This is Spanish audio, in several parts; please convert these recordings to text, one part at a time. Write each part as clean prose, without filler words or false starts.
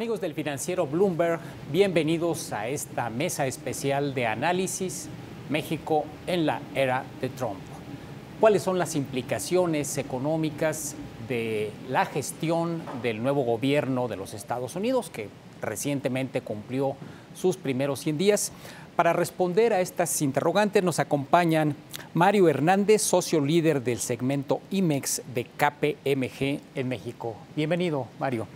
Amigos del financiero Bloomberg, bienvenidos a esta mesa especial de análisis México en la era de Trump. ¿Cuáles son las implicaciones económicas de la gestión del nuevo gobierno de los Estados Unidos, que recientemente cumplió sus primeros 100 días? Para responder a estas interrogantes nos acompañan Mario Hernández, socio líder del segmento IMEX de KPMG en México. Bienvenido, Mario.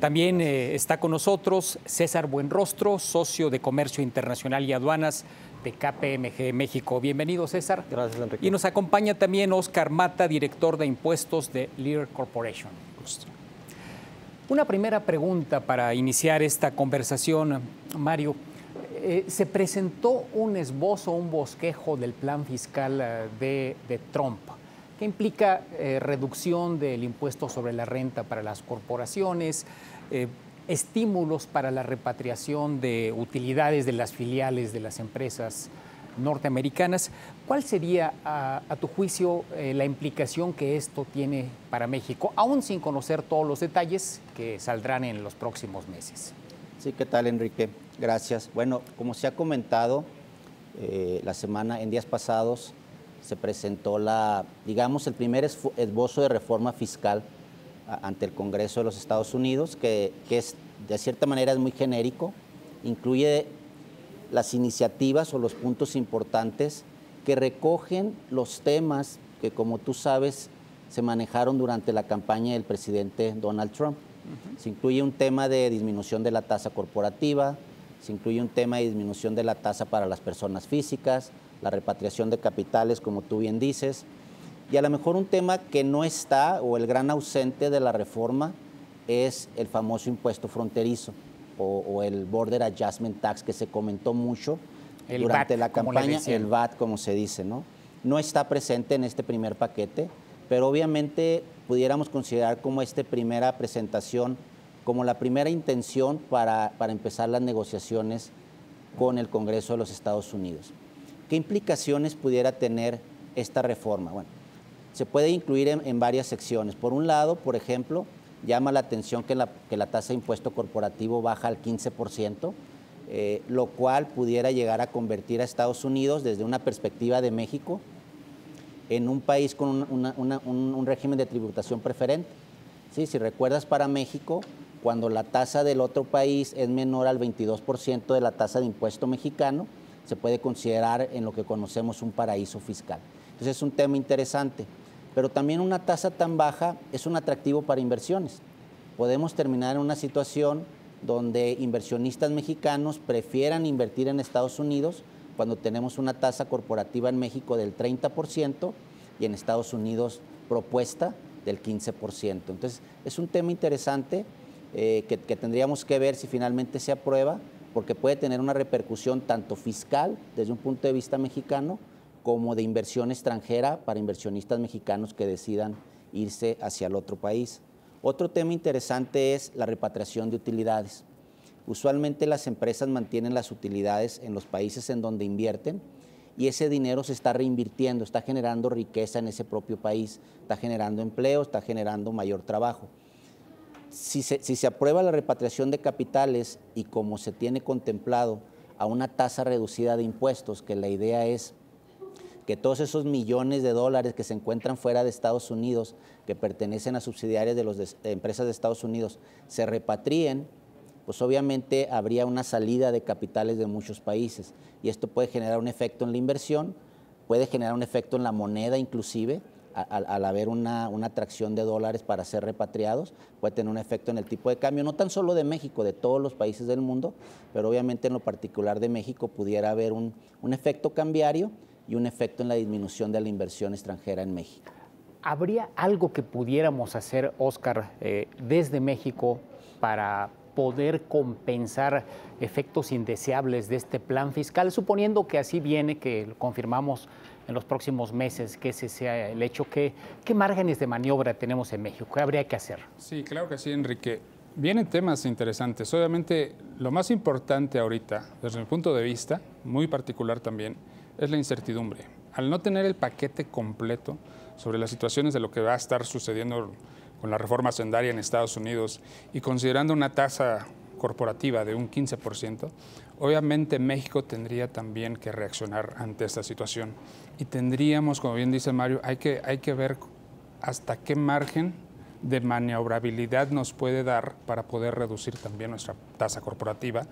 También está con nosotros César Buenrostro, socio de Comercio Internacional y Aduanas de KPMG México. Bienvenido, César. Gracias, Enrique. Y nos acompaña también Oscar Mata, director de impuestos de Lear Corporation. Una primera pregunta para iniciar esta conversación, Mario. Se presentó un esbozo, un bosquejo del plan fiscal de Trump, que implica reducción del impuesto sobre la renta para las corporaciones, estímulos para la repatriación de utilidades de las filiales de las empresas norteamericanas. ¿Cuál sería, a tu juicio, la implicación que esto tiene para México, aún sin conocer todos los detalles que saldrán en los próximos meses? Sí, ¿qué tal, Enrique? Gracias. Bueno, como se ha comentado, en días pasados se presentó el primer esbozo de reforma fiscal ante el Congreso de los Estados Unidos, que es, de cierta manera, es muy genérico, incluye las iniciativas o los puntos importantes que recogen los temas que, como tú sabes, se manejaron durante la campaña del presidente Donald Trump. Se incluye un tema de disminución de la tasa corporativa, se incluye un tema de disminución de la tasa para las personas físicas, la repatriación de capitales, como tú bien dices, y a lo mejor un tema que no está, o el gran ausente de la reforma, es el famoso impuesto fronterizo o el Border Adjustment Tax, que se comentó mucho durante la campaña, el VAT, como se dice, ¿no? No está presente en este primer paquete, pero obviamente pudiéramos considerar como esta primera presentación, como la primera intención para empezar las negociaciones con el Congreso de los Estados Unidos. ¿Qué implicaciones pudiera tener esta reforma? Bueno, se puede incluir en varias secciones. Por un lado, por ejemplo, llama la atención que la tasa de impuesto corporativo baja al 15%, lo cual pudiera llegar a convertir a Estados Unidos, desde una perspectiva de México, en un país con un régimen de tributación preferente. ¿Sí? Si recuerdas, para México, cuando la tasa del otro país es menor al 22% de la tasa de impuesto mexicano, se puede considerar en lo que conocemos un paraíso fiscal. Entonces es un tema interesante, pero también una tasa tan baja es un atractivo para inversiones. Podemos terminar en una situación donde inversionistas mexicanos prefieran invertir en Estados Unidos cuando tenemos una tasa corporativa en México del 30% y en Estados Unidos propuesta del 15%. Entonces, es un tema interesante que tendríamos que ver si finalmente se aprueba, porque puede tener una repercusión tanto fiscal desde un punto de vista mexicano como de inversión extranjera para inversionistas mexicanos que decidan irse hacia el otro país. Otro tema interesante es la repatriación de utilidades. Usualmente las empresas mantienen las utilidades en los países en donde invierten y ese dinero se está reinvirtiendo, está generando riqueza en ese propio país, está generando empleo, está generando mayor trabajo. Si se aprueba la repatriación de capitales y como se tiene contemplado a una tasa reducida de impuestos, que la idea es que todos esos millones de dólares que se encuentran fuera de Estados Unidos, que pertenecen a subsidiarias de empresas de Estados Unidos, se repatrien, pues obviamente habría una salida de capitales de muchos países y esto puede generar un efecto en la inversión, puede generar un efecto en la moneda inclusive, al haber una atracción de dólares para ser repatriados, puede tener un efecto en el tipo de cambio, no tan solo de México, de todos los países del mundo, pero obviamente en lo particular de México pudiera haber un efecto cambiario y un efecto en la disminución de la inversión extranjera en México. ¿Habría algo que pudiéramos hacer, Oscar, desde México para poder compensar efectos indeseables de este plan fiscal, suponiendo que así viene, que lo confirmamos en los próximos meses, que ese sea el hecho? ¿Qué márgenes de maniobra tenemos en México? ¿Qué habría que hacer? Sí, claro que sí, Enrique. Vienen temas interesantes. Obviamente, lo más importante ahorita, desde mi punto de vista, muy particular también, es la incertidumbre. Al no tener el paquete completo sobre las situaciones de lo que va a estar sucediendo con la reforma hacendaria en Estados Unidos y considerando una tasa corporativa de un 15%, obviamente México tendría también que reaccionar ante esta situación. Y tendríamos, como bien dice Mario, hay que ver hasta qué margen de maniobrabilidad nos puede dar para poder reducir también nuestra tasa corporativa,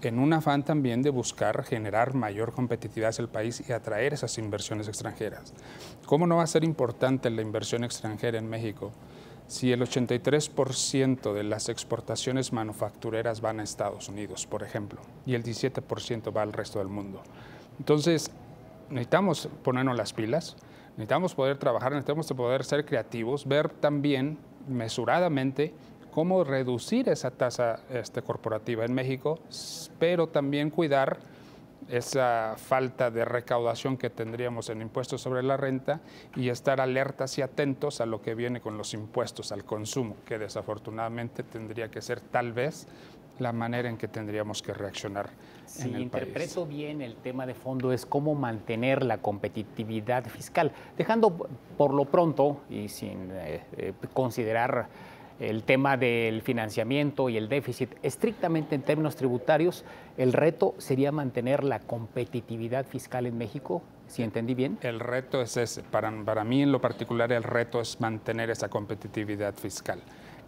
en un afán también de buscar generar mayor competitividad hacia el país y atraer esas inversiones extranjeras. ¿Cómo no va a ser importante la inversión extranjera en México si el 83% de las exportaciones manufactureras van a Estados Unidos, por ejemplo, y el 17% va al resto del mundo? Entonces, necesitamos ponernos las pilas, necesitamos poder trabajar, necesitamos poder ser creativos, ver también mesuradamente cómo reducir esa tasa corporativa en México, pero también cuidar esa falta de recaudación que tendríamos en impuestos sobre la renta y estar alertas y atentos a lo que viene con los impuestos al consumo, que desafortunadamente tendría que ser tal vez la manera en que tendríamos que reaccionar en el país. Si interpreto bien, el tema de fondo es cómo mantener la competitividad fiscal, dejando por lo pronto y sin considerar el tema del financiamiento y el déficit, estrictamente en términos tributarios, el reto sería mantener la competitividad fiscal en México, si entendí bien. El reto es ese. Para mí en lo particular el reto es mantener esa competitividad fiscal.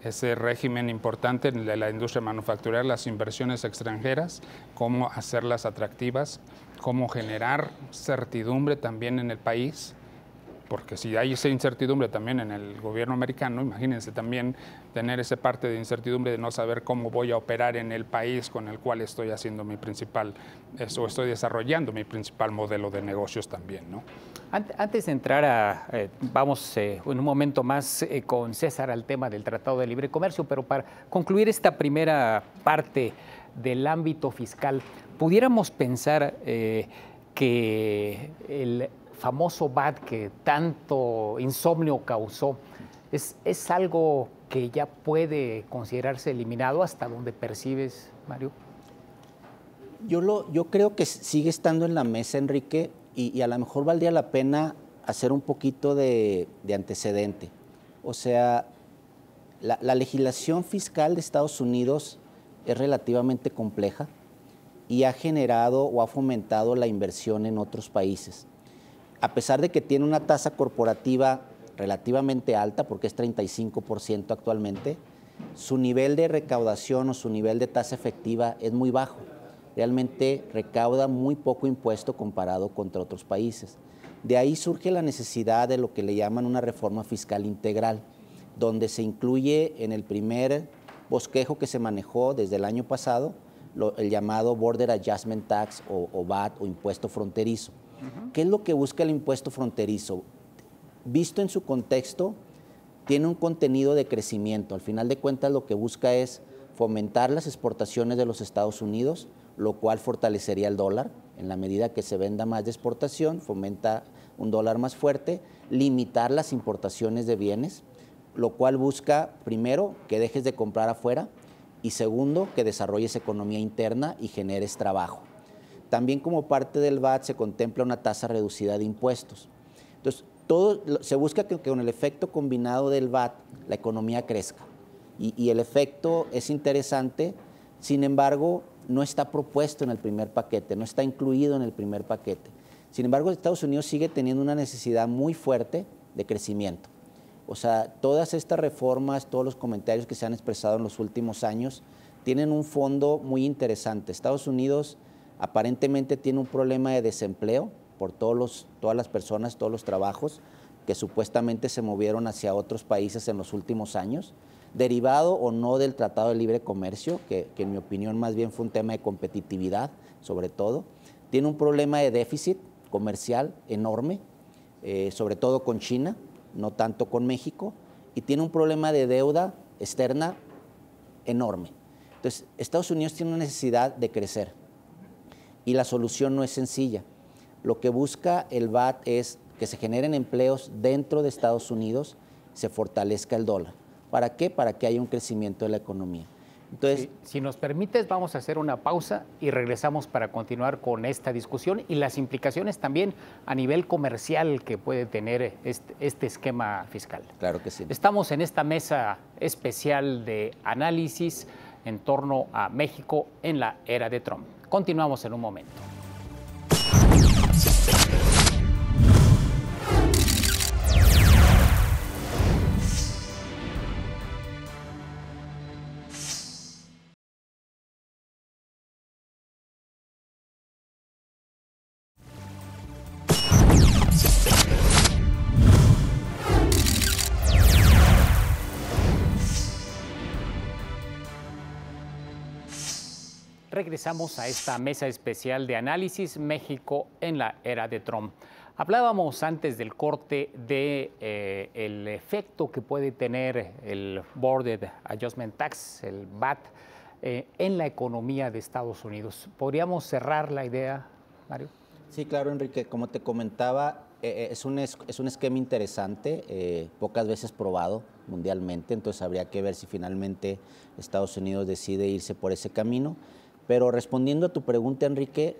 Ese régimen importante de la industria manufacturera, las inversiones extranjeras, cómo hacerlas atractivas, cómo generar certidumbre también en el país, porque si hay esa incertidumbre también en el gobierno americano, imagínense también tener esa parte de incertidumbre de no saber cómo voy a operar en el país con el cual estoy haciendo mi principal, o estoy desarrollando mi principal modelo de negocios también, ¿no? Antes de entrar vamos en un momento más con César al tema del Tratado de Libre Comercio, pero para concluir esta primera parte del ámbito fiscal, pudiéramos pensar que el famoso VAT que tanto insomnio causó, ¿es algo que ya puede considerarse eliminado? ¿Hasta donde percibes, Mario? Yo creo que sigue estando en la mesa, Enrique, y a lo mejor valdría la pena hacer un poquito de antecedente. O sea, la legislación fiscal de Estados Unidos es relativamente compleja y ha generado o ha fomentado la inversión en otros países. A pesar de que tiene una tasa corporativa relativamente alta, porque es 35% actualmente, su nivel de recaudación o su nivel de tasa efectiva es muy bajo. Realmente recauda muy poco impuesto comparado contra otros países. De ahí surge la necesidad de lo que le llaman una reforma fiscal integral, donde se incluye en el primer bosquejo que se manejó desde el año pasado, el llamado Border Adjustment Tax o VAT o impuesto fronterizo. ¿Qué es lo que busca el impuesto fronterizo? Visto en su contexto, tiene un contenido de crecimiento. Al final de cuentas, lo que busca es fomentar las exportaciones de los Estados Unidos, lo cual fortalecería el dólar. En la medida que se venda más de exportación, fomenta un dólar más fuerte, limitar las importaciones de bienes, lo cual busca, primero, que dejes de comprar afuera y segundo, que desarrolles economía interna y generes trabajo. También como parte del VAT se contempla una tasa reducida de impuestos. Entonces, se busca que con el efecto combinado del VAT la economía crezca. Y el efecto es interesante, sin embargo, no está propuesto en el primer paquete, no está incluido en el primer paquete. Sin embargo, Estados Unidos sigue teniendo una necesidad muy fuerte de crecimiento. O sea, todas estas reformas, todos los comentarios que se han expresado en los últimos años, tienen un fondo muy interesante. Estados Unidos aparentemente tiene un problema de desempleo por todas las personas, todos los trabajos que supuestamente se movieron hacia otros países en los últimos años, derivado o no del Tratado de Libre Comercio, que en mi opinión más bien fue un tema de competitividad, sobre todo. Tiene un problema de déficit comercial enorme, sobre todo con China, no tanto con México, y tiene un problema de deuda externa enorme. Entonces, Estados Unidos tiene una necesidad de crecer y la solución no es sencilla. Lo que busca el VAT es que se generen empleos dentro de Estados Unidos, se fortalezca el dólar. ¿Para qué? Para que haya un crecimiento de la economía. Entonces, si nos permites, vamos a hacer una pausa y regresamos para continuar con esta discusión y las implicaciones también a nivel comercial que puede tener este esquema fiscal. Claro que sí. Estamos en esta mesa especial de análisis en torno a México en la era de Trump. Continuamos en un momento. Regresamos a esta mesa especial de análisis México en la era de Trump. Hablábamos antes del corte de el efecto que puede tener el Border Adjustment Tax, el VAT, en la economía de Estados Unidos. ¿Podríamos cerrar la idea, Mario? Sí, claro, Enrique. Como te comentaba, es un esquema interesante, pocas veces probado mundialmente, entonces habría que ver si finalmente Estados Unidos decide irse por ese camino. Pero respondiendo a tu pregunta, Enrique,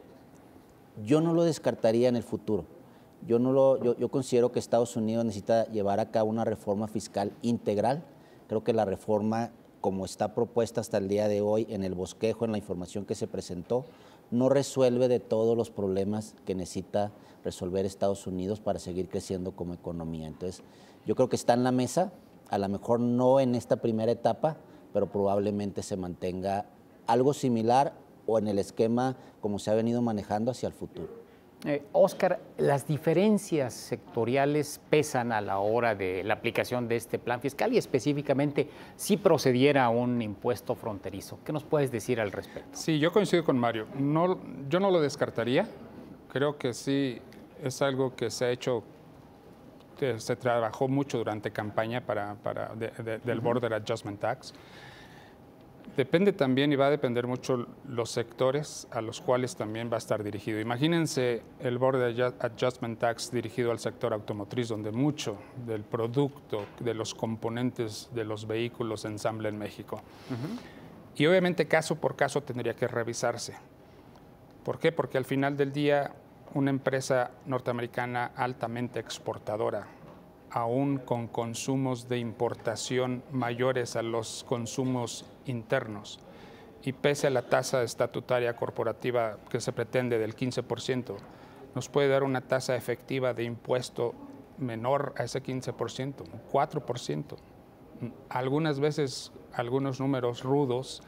yo no lo descartaría en el futuro. Yo considero que Estados Unidos necesita llevar a cabo una reforma fiscal integral. Creo que la reforma, como está propuesta hasta el día de hoy en el bosquejo, en la información que se presentó, no resuelve de todos los problemas que necesita resolver Estados Unidos para seguir creciendo como economía. Entonces, yo creo que está en la mesa, a lo mejor no en esta primera etapa, pero probablemente se mantenga algo similar o en el esquema como se ha venido manejando hacia el futuro. Óscar, ¿las diferencias sectoriales pesan a la hora de la aplicación de este plan fiscal y específicamente si procediera a un impuesto fronterizo? ¿Qué nos puedes decir al respecto? Sí, yo coincido con Mario. Yo no lo descartaría. Creo que sí es algo que se ha hecho, que se trabajó mucho durante campaña del Border Adjustment Tax. Depende también y va a depender mucho los sectores a los cuales también va a estar dirigido. Imagínense el Border Adjustment Tax dirigido al sector automotriz, donde mucho del producto, de los componentes de los vehículos se ensambla en México. Y obviamente caso por caso tendría que revisarse. ¿Por qué? Porque al final del día una empresa norteamericana altamente exportadora, aún con consumos de importación mayores a los consumos internos, y pese a la tasa estatutaria corporativa que se pretende del 15%, nos puede dar una tasa efectiva de impuesto menor a ese 15%, 4%. Algunas veces, algunos números rudos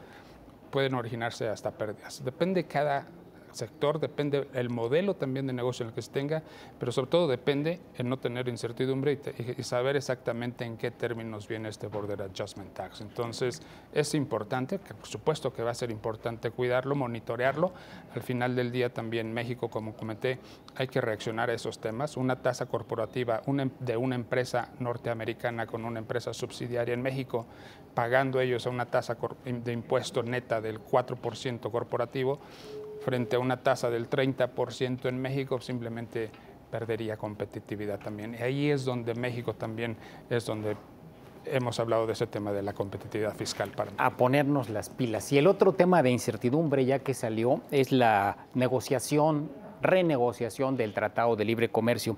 pueden originarse hasta pérdidas. Depende cada sector, depende el modelo también de negocio en el que se tenga, pero sobre todo depende en no tener incertidumbre y saber exactamente en qué términos viene este Border Adjustment Tax. Entonces, es importante, que por supuesto que va a ser importante cuidarlo, monitorearlo. Al final del día también México, como comenté, hay que reaccionar a esos temas. Una tasa corporativa de una empresa norteamericana con una empresa subsidiaria en México, pagando ellos a una tasa de impuesto neta del 4% corporativo, frente a una tasa del 30% en México, simplemente perdería competitividad también. Y ahí es donde México también es donde hemos hablado de ese tema de la competitividad fiscal. A ponernos las pilas. Y el otro tema de incertidumbre ya que salió es la renegociación del Tratado de Libre Comercio.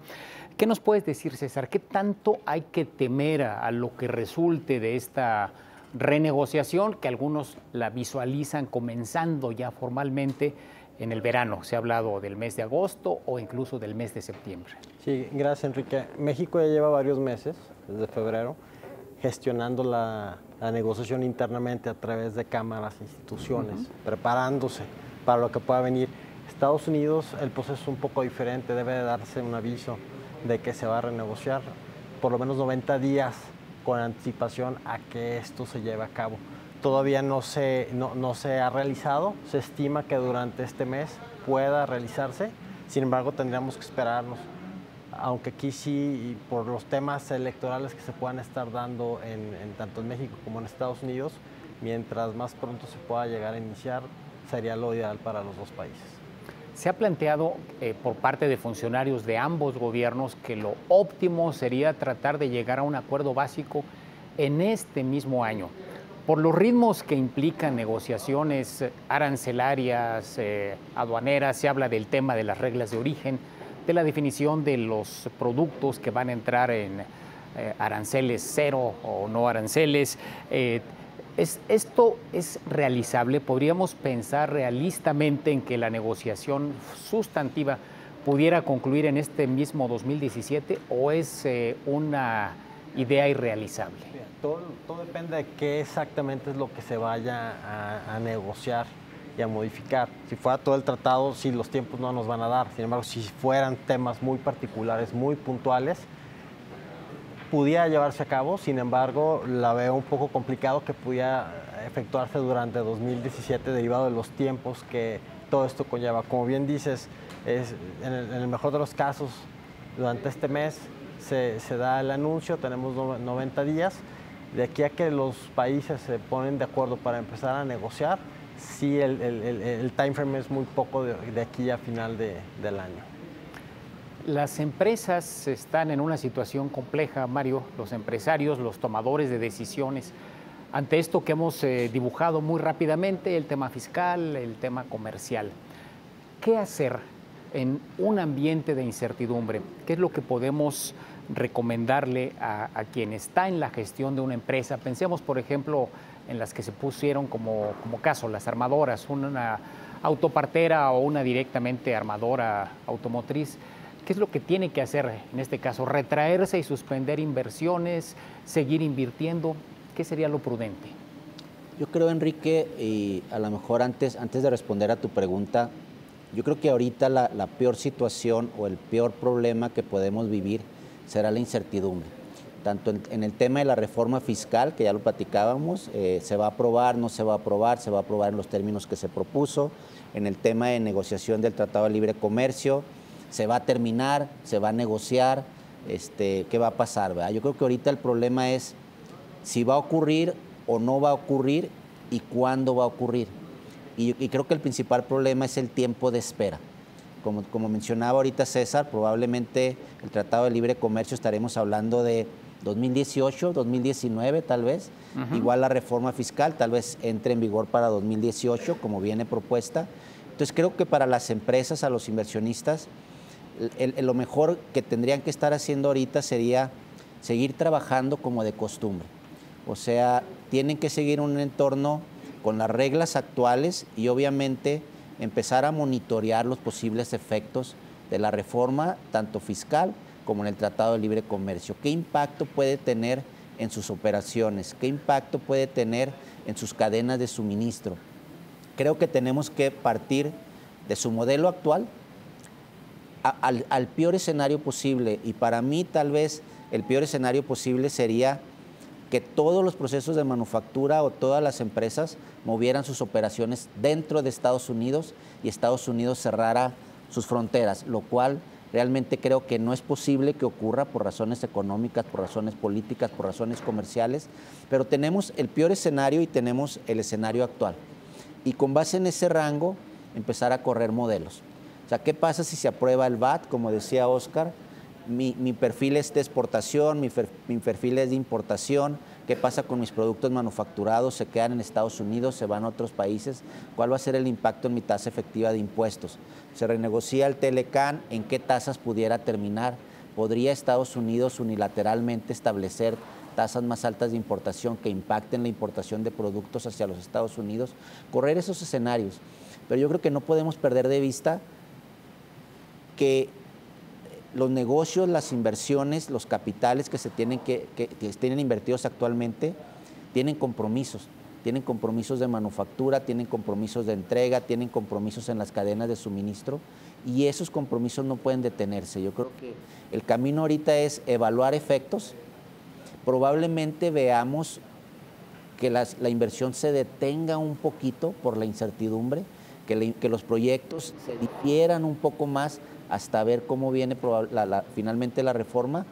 ¿Qué nos puedes decir, César? ¿Qué tanto hay que temer a lo que resulte de esta renegociación, que algunos la visualizan comenzando ya formalmente en el verano? Se ha hablado del mes de agosto o incluso del mes de septiembre. Sí, gracias, Enrique. México ya lleva varios meses, desde febrero, gestionando la negociación internamente a través de cámaras e instituciones, preparándose para lo que pueda venir. Estados Unidos, el proceso es un poco diferente, debe de darse un aviso de que se va a renegociar por lo menos 90 días con anticipación a que esto se lleve a cabo. Todavía no se ha realizado, se estima que durante este mes pueda realizarse, sin embargo tendríamos que esperarnos, aunque aquí sí, por los temas electorales que se puedan estar dando tanto en México como en Estados Unidos, mientras más pronto se pueda llegar a iniciar, sería lo ideal para los dos países. Se ha planteado por parte de funcionarios de ambos gobiernos que lo óptimo sería tratar de llegar a un acuerdo básico en este mismo año. Por los ritmos que implican negociaciones arancelarias, aduaneras, se habla del tema de las reglas de origen, de la definición de los productos que van a entrar en aranceles cero o no aranceles, ¿Esto es realizable? ¿Podríamos pensar realistamente en que la negociación sustantiva pudiera concluir en este mismo 2017 o es una idea irrealizable? Todo depende de qué exactamente es lo que se vaya a negociar y a modificar. Si fuera todo el tratado, sí, los tiempos no nos van a dar. Sin embargo, si fueran temas muy particulares, muy puntuales, pudiera llevarse a cabo. Sin embargo, la veo un poco complicado que pudiera efectuarse durante 2017 derivado de los tiempos que todo esto conlleva. Como bien dices, en el mejor de los casos, durante este mes se da el anuncio, tenemos 90 días. De aquí a que los países se ponen de acuerdo para empezar a negociar, sí, el time frame es muy poco de aquí a final del año. Las empresas están en una situación compleja, Mario, los empresarios, los tomadores de decisiones, ante esto que hemos dibujado muy rápidamente, el tema fiscal, el tema comercial. ¿Qué hacer en un ambiente de incertidumbre? ¿Qué es lo que podemos recomendarle a quien está en la gestión de una empresa? Pensemos, por ejemplo, en las que se pusieron como caso, las armadoras, una autopartera o una directamente armadora automotriz. ¿Qué es lo que tiene que hacer en este caso? ¿Retraerse y suspender inversiones? ¿Seguir invirtiendo? ¿Qué sería lo prudente? Yo creo, Enrique, y a lo mejor antes de responder a tu pregunta, yo creo que ahorita la peor situación o el peor problema que podemos vivir será la incertidumbre. Tanto en el tema de la reforma fiscal, que ya lo platicábamos, se va a aprobar, no se va a aprobar, se va a aprobar en los términos que se propuso. En el tema de negociación del Tratado de Libre Comercio, se va a terminar, se va a negociar, ¿qué va a pasar, ¿verdad? Yo creo que ahorita el problema es si va a ocurrir o no va a ocurrir y cuándo va a ocurrir. Y creo que el principal problema es el tiempo de espera. Como mencionaba ahorita César, probablemente el Tratado de Libre Comercio estaremos hablando de 2018, 2019 tal vez. Igual la reforma fiscal tal vez entre en vigor para 2018, como viene propuesta. Entonces creo que para las empresas, a los inversionistas, lo mejor que tendrían que estar haciendo ahorita sería seguir trabajando como de costumbre. O sea, tienen que seguir un entorno con las reglas actuales y obviamente empezar a monitorear los posibles efectos de la reforma, tanto fiscal como en el Tratado de Libre Comercio. ¿Qué impacto puede tener en sus operaciones? ¿Qué impacto puede tener en sus cadenas de suministro? Creo que tenemos que partir de su modelo actual al peor escenario posible, y para mí tal vez el peor escenario posible sería que todos los procesos de manufactura o todas las empresas movieran sus operaciones dentro de Estados Unidos y Estados Unidos cerrara sus fronteras, lo cual realmente creo que no es posible que ocurra por razones económicas, por razones políticas, por razones comerciales, pero tenemos el peor escenario y tenemos el escenario actual. Y con base en ese rango, empezar a correr modelos. O sea, ¿qué pasa si se aprueba el VAT? Como decía Oscar, mi perfil es de exportación, mi perfil es de importación. ¿Qué pasa con mis productos manufacturados? ¿Se quedan en Estados Unidos? ¿Se van a otros países? ¿Cuál va a ser el impacto en mi tasa efectiva de impuestos? ¿Se renegocia el Telecan? ¿En qué tasas pudiera terminar? ¿Podría Estados Unidos unilateralmente establecer tasas más altas de importación que impacten la importación de productos hacia los Estados Unidos? Correr esos escenarios. Pero yo creo que no podemos perder de vista que los negocios, las inversiones, los capitales que tienen invertidos actualmente, tienen compromisos de manufactura, tienen compromisos de entrega, tienen compromisos en las cadenas de suministro, y esos compromisos no pueden detenerse. Yo creo que el camino ahorita es evaluar efectos. Probablemente veamos que la inversión se detenga un poquito por la incertidumbre, que los proyectos se difieran un poco más hasta ver cómo viene finalmente la reforma,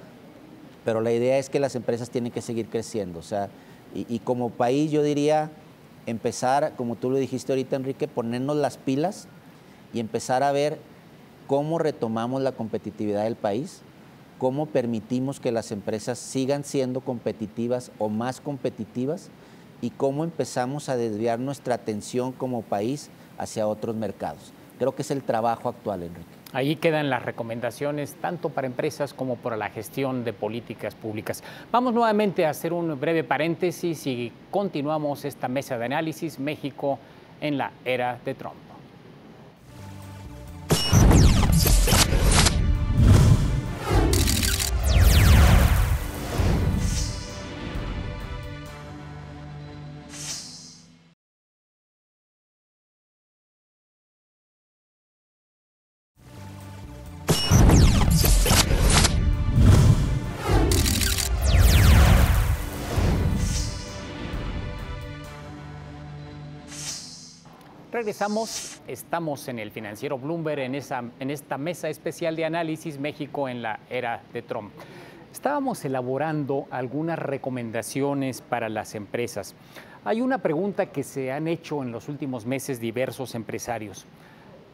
pero la idea es que las empresas tienen que seguir creciendo. O sea, y como país yo diría empezar, como tú lo dijiste ahorita, Enrique, ponernos las pilas y empezar a ver cómo retomamos la competitividad del país, cómo permitimos que las empresas sigan siendo competitivas o más competitivas, y cómo empezamos a desviar nuestra atención como país hacia otros mercados. Creo que es el trabajo actual, Enrique. Ahí quedan las recomendaciones tanto para empresas como para la gestión de políticas públicas. Vamos nuevamente a hacer un breve paréntesis y continuamos esta mesa de análisis México en la era de Trump. Regresamos, estamos en el financiero Bloomberg en esta mesa especial de análisis México en la era de Trump. Estábamos elaborando algunas recomendaciones para las empresas. Hay una pregunta que se han hecho en los últimos meses diversos empresarios.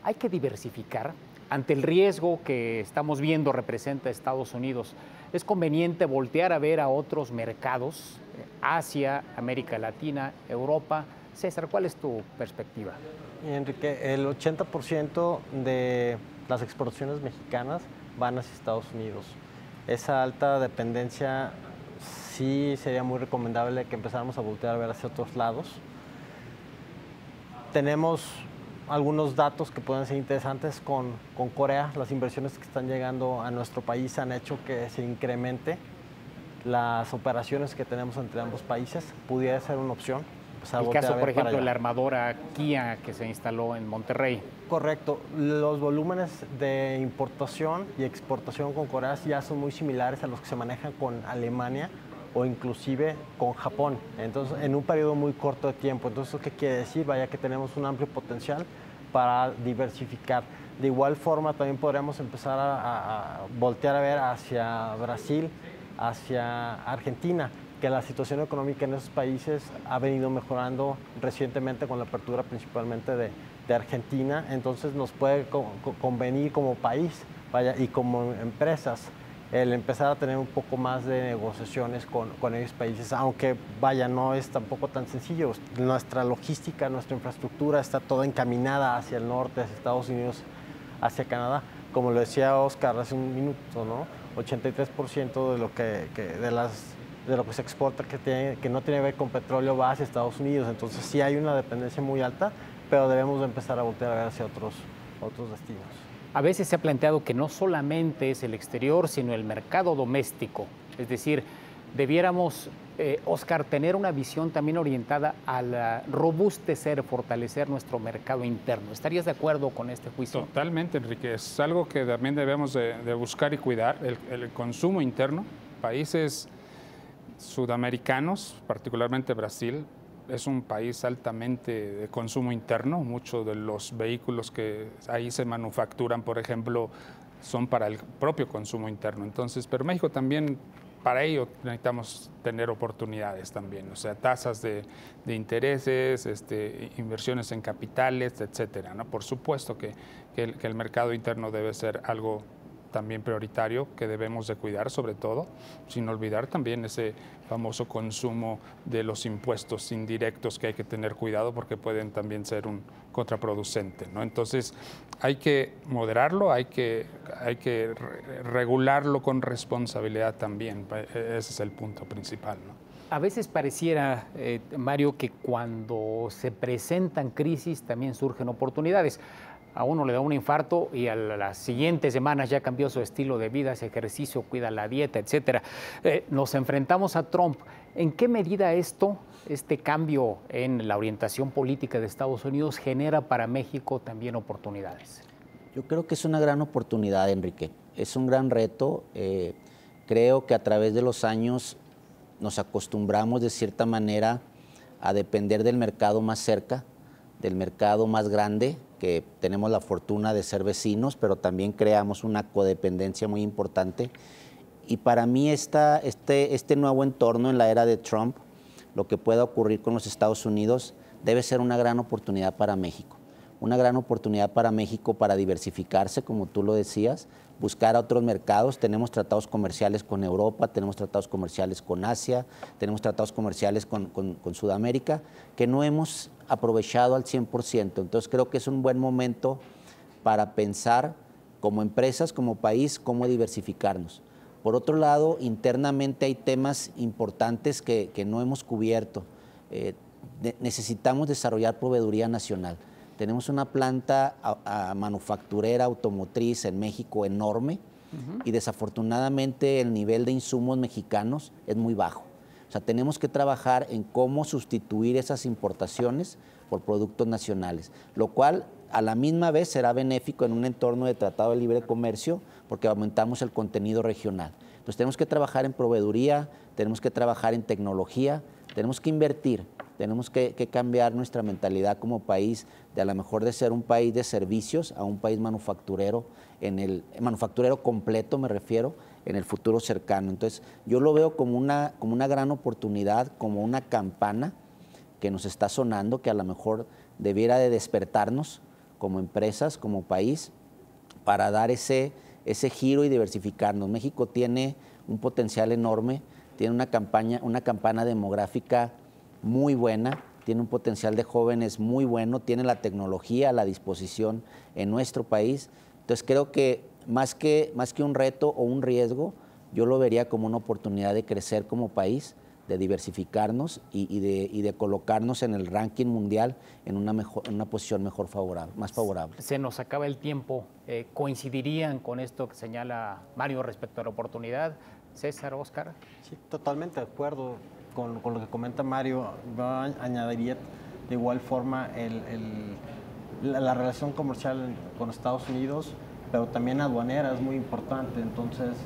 ¿Hay que diversificar? Ante el riesgo que estamos viendo representa Estados Unidos, ¿es conveniente voltear a ver a otros mercados, Asia, América Latina, Europa? César, ¿cuál es tu perspectiva? Enrique, el 80% de las exportaciones mexicanas van hacia Estados Unidos. Esa alta dependencia sí sería muy recomendable que empezáramos a voltear a ver hacia otros lados. Tenemos algunos datos que pueden ser interesantes con Corea. Las inversiones que están llegando a nuestro país han hecho que se incremente las operaciones que tenemos entre ambos países. Pudiera ser una opción. El caso, por ejemplo, de la armadora Kia que se instaló en Monterrey. Correcto. Los volúmenes de importación y exportación con Corea ya son muy similares a los que se manejan con Alemania o inclusive con Japón. Entonces, en un periodo muy corto de tiempo. Entonces, ¿qué quiere decir? Vaya que tenemos un amplio potencial para diversificar. De igual forma, también podríamos empezar a voltear a ver hacia Brasil, hacia Argentina, que la situación económica en esos países ha venido mejorando recientemente con la apertura principalmente de Argentina. Entonces nos puede convenir como país, vaya, y como empresas el empezar a tener un poco más de negociaciones con esos países, aunque vaya, no es tampoco tan sencillo. Nuestra logística, nuestra infraestructura está toda encaminada hacia el norte, hacia Estados Unidos, hacia Canadá. Como lo decía Oscar hace un minuto, ¿no? 83% de lo que se exporta que no tiene que ver con petróleo va hacia Estados Unidos. Entonces sí hay una dependencia muy alta, pero debemos de empezar a voltear a ver hacia otros destinos. A veces se ha planteado que no solamente es el exterior, sino el mercado doméstico. Es decir, debiéramos, Oscar, tener una visión también orientada a robustecer, fortalecer nuestro mercado interno. ¿Estarías de acuerdo con este juicio? Totalmente, Enrique. Es algo que también debemos de buscar y cuidar, el consumo interno. Países sudamericanos, particularmente Brasil, es un país altamente de consumo interno. Muchos de los vehículos que ahí se manufacturan, por ejemplo, son para el propio consumo interno. Entonces, pero México también, para ello necesitamos tener oportunidades también, o sea, tasas de intereses, inversiones en capitales, etcétera, ¿no? Por supuesto que el mercado interno debe ser algo también prioritario que debemos de cuidar, sobre todo, sin olvidar también ese famoso consumo de los impuestos indirectos que hay que tener cuidado porque pueden también ser un contraproducente, ¿no? Entonces hay que moderarlo, hay que regularlo con responsabilidad también. Ese es el punto principal, ¿no? A veces pareciera, Mario, que cuando se presentan crisis también surgen oportunidades. A uno le da un infarto y a las siguientes semanas ya cambió su estilo de vida, hace ejercicio, cuida la dieta, etcétera. Nos enfrentamos a Trump. ¿En qué medida este cambio en la orientación política de Estados Unidos genera para México también oportunidades? Yo creo que es una gran oportunidad, Enrique. Es un gran reto. Creo que a través de los años nos acostumbramos de cierta manera a depender del mercado más cerca, del mercado más grande, que tenemos la fortuna de ser vecinos, pero también creamos una codependencia muy importante. Y para mí este nuevo entorno en la era de Trump, lo que pueda ocurrir con los Estados Unidos, debe ser una gran oportunidad para México. Una gran oportunidad para México para diversificarse, como tú lo decías, buscar a otros mercados. Tenemos tratados comerciales con Europa, tenemos tratados comerciales con Asia, tenemos tratados comerciales con Sudamérica, que no hemos aprovechado al 100%. Entonces creo que es un buen momento para pensar como empresas, como país, cómo diversificarnos. Por otro lado, internamente hay temas importantes que no hemos cubierto. Necesitamos desarrollar proveeduría nacional. Tenemos una planta manufacturera automotriz en México enorme y desafortunadamente el nivel de insumos mexicanos es muy bajo. O sea, tenemos que trabajar en cómo sustituir esas importaciones por productos nacionales, lo cual a la misma vez será benéfico en un entorno de tratado de libre comercio porque aumentamos el contenido regional. Entonces tenemos que trabajar en proveeduría, tenemos que trabajar en tecnología, tenemos que invertir, tenemos que cambiar nuestra mentalidad como país, de a lo mejor de ser un país de servicios a un país manufacturero, manufacturero completo me refiero, en el futuro cercano. Entonces yo lo veo como una gran oportunidad, como una campana que nos está sonando, que a lo mejor debiera de despertarnos como empresas, como país, para dar ese giro y diversificarnos. México tiene un potencial enorme, tiene una campana demográfica muy buena, tiene un potencial de jóvenes muy bueno, tiene la tecnología a la disposición en nuestro país. Entonces creo que más que un reto o un riesgo, yo lo vería como una oportunidad de crecer como país, de diversificarnos y de colocarnos en el ranking mundial en una posición más favorable. Se nos acaba el tiempo. ¿Coincidirían con esto que señala Mario respecto a la oportunidad? César, Óscar. Sí, totalmente de acuerdo con lo que comenta Mario. Yo añadiría de igual forma la relación comercial con Estados Unidos, pero también aduanera es muy importante. Entonces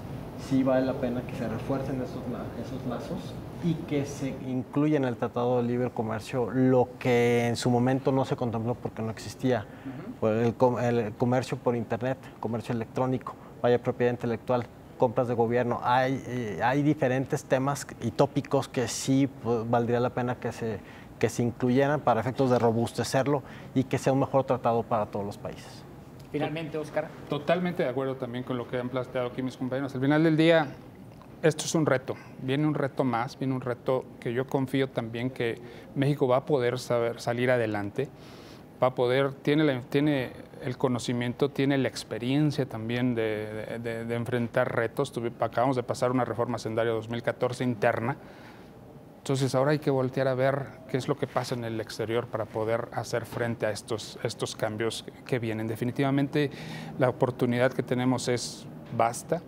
sí vale la pena que se refuercen esos lazos y que se incluya en el Tratado de Libre Comercio lo que en su momento no se contempló porque no existía. El comercio por Internet, comercio electrónico, vaya propiedad intelectual, compras de gobierno. Hay diferentes temas y tópicos que sí valdría la pena que se incluyeran para efectos de robustecerlo y que sea un mejor tratado para todos los países. Finalmente, Óscar. Totalmente de acuerdo también con lo que han planteado aquí mis compañeros. Al final del día, esto es un reto. Viene un reto más, viene un reto que yo confío también que México va a poder salir adelante, va a poder, tiene el conocimiento, tiene la experiencia también de enfrentar retos. Acabamos de pasar una reforma hacendaria 2014 interna. Entonces ahora hay que voltear a ver qué es lo que pasa en el exterior para poder hacer frente a estos cambios que vienen. Definitivamente la oportunidad que tenemos es vasta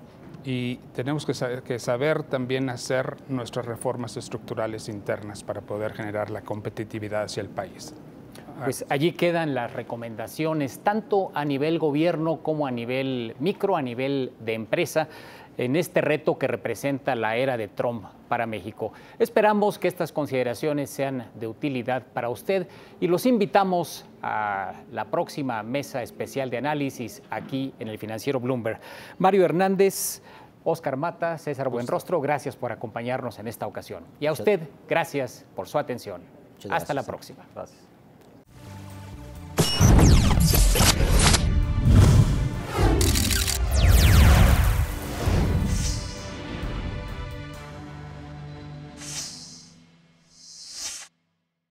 y tenemos que saber también hacer nuestras reformas estructurales internas para poder generar la competitividad hacia el país. Pues allí quedan las recomendaciones, tanto a nivel gobierno como a nivel micro, a nivel de empresa, en este reto que representa la era de Trump para México. Esperamos que estas consideraciones sean de utilidad para usted y los invitamos a la próxima mesa especial de análisis aquí en el Financiero Bloomberg. Mario Hernández, Óscar Mata, César Buenrostro, gracias por acompañarnos en esta ocasión. Y a usted, gracias por su atención. Hasta la próxima. Gracias.